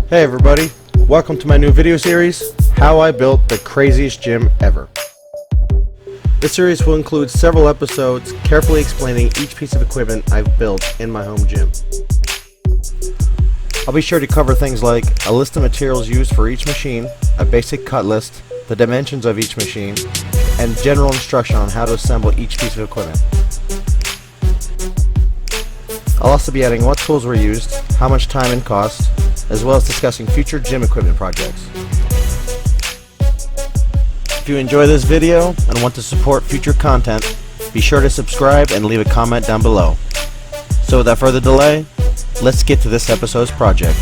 Hey everybody, welcome to my new video series, How I Built the Craziest Gym Ever. This series will include several episodes carefully explaining each piece of equipment I've built in my home gym. I'll be sure to cover things like a list of materials used for each machine, a basic cut list, the dimensions of each machine, and general instruction on how to assemble each piece of equipment. I'll also be adding what tools were used, how much time and cost, as well as discussing future gym equipment projects. If you enjoy this video and want to support future content, be sure to subscribe and leave a comment down below. So without further delay, let's get to this episode's project.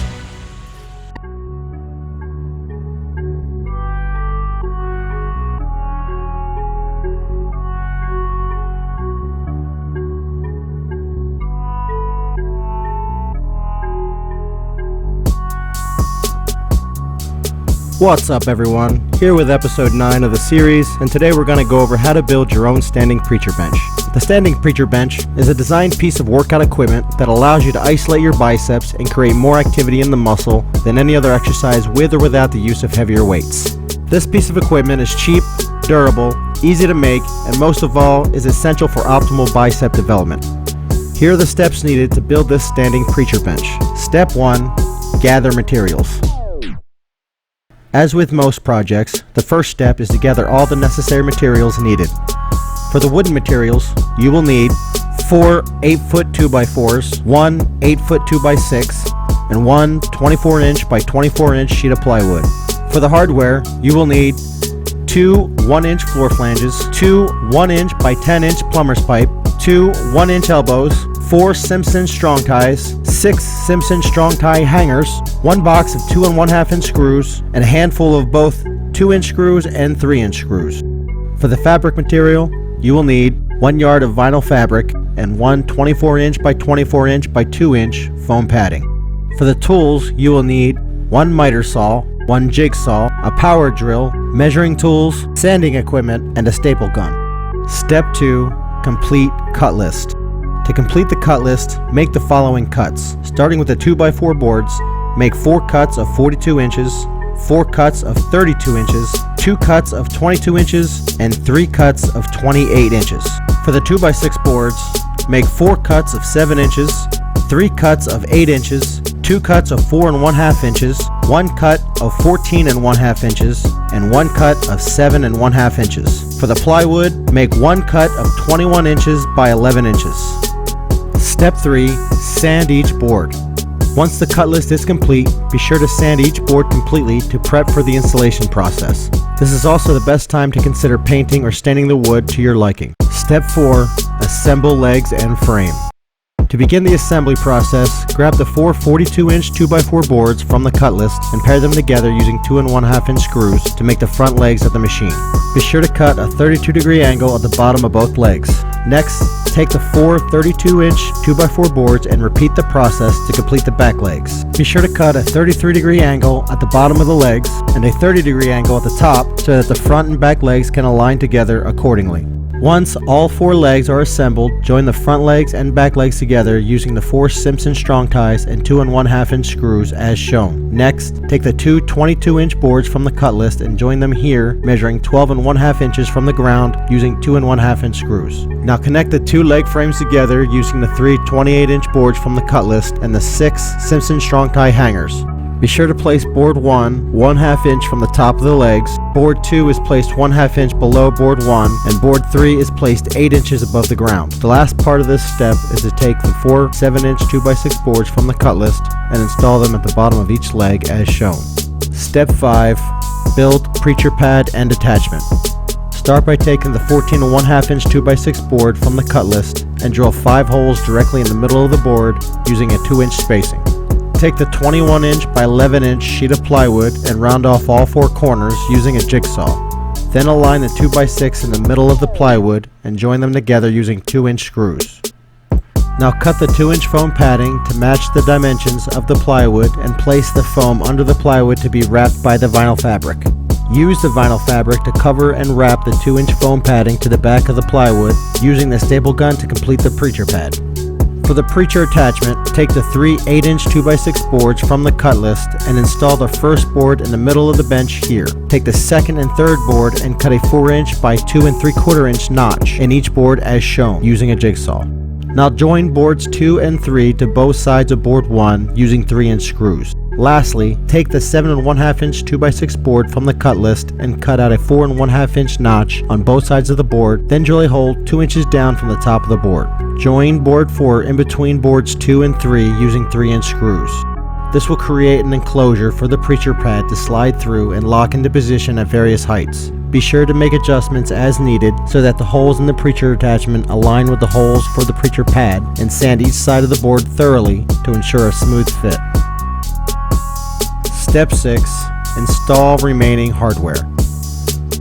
What's up everyone, here with episode 9 of the series, and today we're going to go over how to build your own standing preacher bench. The standing preacher bench is a designed piece of workout equipment that allows you to isolate your biceps and create more activity in the muscle than any other exercise with or without the use of heavier weights. This piece of equipment is cheap, durable, easy to make, and most of all is essential for optimal bicep development. Here are the steps needed to build this standing preacher bench. Step 1. Gather materials. As with most projects, the first step is to gather all the necessary materials needed. For the wooden materials, you will need 4 8-foot 2x4s, 1 8-foot 2x6, and 1 24-inch by 24-inch sheet of plywood. For the hardware, you will need 2 1-inch floor flanges, 2 1-inch by 10-inch plumber's pipe, 2 1-inch elbows, 4 Simpson strong ties, 6 Simpson strong tie hangers, 1 box of 2 1/2-inch screws, and a handful of both 2-inch screws and 3-inch screws. For the fabric material, you will need 1 yard of vinyl fabric and 1 24-inch by 24-inch by 2-inch foam padding. For the tools, you will need 1 miter saw, 1 jigsaw, a power drill, measuring tools, sanding equipment, and a staple gun. Step 2. Complete cut list. To complete the cut list, make the following cuts. Starting with the 2x4 boards, make 4 cuts of 42 inches, 4 cuts of 32 inches, 2 cuts of 22 inches, and 3 cuts of 28 inches. For the 2x6 boards, make 4 cuts of 7 inches, 3 cuts of 8 inches, 2 cuts of 4 1/2 inches, 1 cut of 14 1/2 inches, and 1 cut of 7 1/2 inches. For the plywood, make 1 cut of 21 inches by 11 inches. Step 3. Sand each board. Once the cut list is complete, be sure to sand each board completely to prep for the installation process. This is also the best time to consider painting or staining the wood to your liking. Step 4. Assemble legs and frame. To begin the assembly process, grab the 4 42-inch 2x4 boards from the cut list and pair them together using 2 1/2-inch screws to make the front legs of the machine. Be sure to cut a 32-degree angle at the bottom of both legs. Next, take the 4 32-inch 2x4 boards and repeat the process to complete the back legs. Be sure to cut a 33-degree angle at the bottom of the legs and a 30-degree angle at the top so that the front and back legs can align together accordingly. Once all 4 legs are assembled, join the front legs and back legs together using the 4 Simpson strong ties and 2 1/2-inch screws as shown. Next, take the 2 22-inch boards from the cut list and join them here, measuring 12 1/2 inches from the ground using 2 1/2-inch screws. Now connect the 2 leg frames together using the 3 28-inch boards from the cut list and the 6 Simpson strong tie hangers. Be sure to place board 1 1/2 inch from the top of the legs, board 2 is placed 1/2 inch below board 1, and board 3 is placed 8 inches above the ground. The last part of this step is to take the 4 7-inch 2x6 boards from the cut list and install them at the bottom of each leg as shown. Step 5. Build preacher pad and attachment. Start by taking the 14 1/2-inch 2x6 board from the cut list and drill 5 holes directly in the middle of the board using a 2-inch spacing. Take the 21-inch by 11-inch sheet of plywood and round off all 4 corners using a jigsaw. Then align the 2x6 in the middle of the plywood and join them together using 2-inch screws. Now cut the 2-inch foam padding to match the dimensions of the plywood and place the foam under the plywood to be wrapped by the vinyl fabric. Use the vinyl fabric to cover and wrap the 2-inch foam padding to the back of the plywood using the staple gun to complete the preacher pad. For the preacher attachment, take the three 8-inch 2x6 boards from the cut list and install the first board in the middle of the bench here. Take the second and third board and cut a 4-inch by 2 3/4 inch notch in each board as shown using a jigsaw. Now join boards 2 and 3 to both sides of board 1 using 3-inch screws. Lastly, take the 7 1/2 inch 2x6 board from the cut list and cut out a 4 1/2 inch notch on both sides of the board, then drill a hole 2 inches down from the top of the board. Join board 4 in between boards 2 and 3 using 3-inch screws. This will create an enclosure for the preacher pad to slide through and lock into position at various heights. Be sure to make adjustments as needed so that the holes in the preacher attachment align with the holes for the preacher pad, and sand each side of the board thoroughly to ensure a smooth fit. Step 6. Install remaining hardware.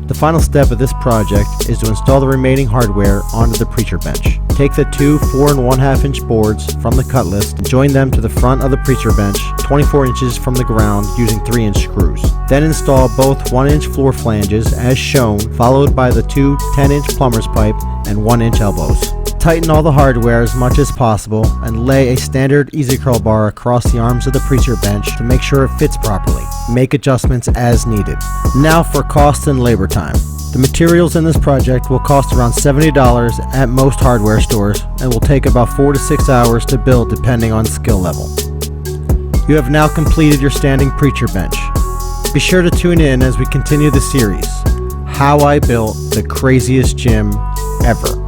The final step of this project is to install the remaining hardware onto the preacher bench. Take the two 4 1/2 inch boards from the cut list and join them to the front of the preacher bench 24 inches from the ground using 3-inch screws. Then install both 1-inch floor flanges as shown, followed by the two 10-inch plumber's pipe and 1-inch elbows. Tighten all the hardware as much as possible and lay a standard easy curl bar across the arms of the preacher bench to make sure it fits properly. Make adjustments as needed. Now for cost and labor time. The materials in this project will cost around $70 at most hardware stores and will take about 4 to 6 hours to build depending on skill level. You have now completed your standing preacher bench. Be sure to tune in as we continue the series, How I Built the Craziest Gym Ever.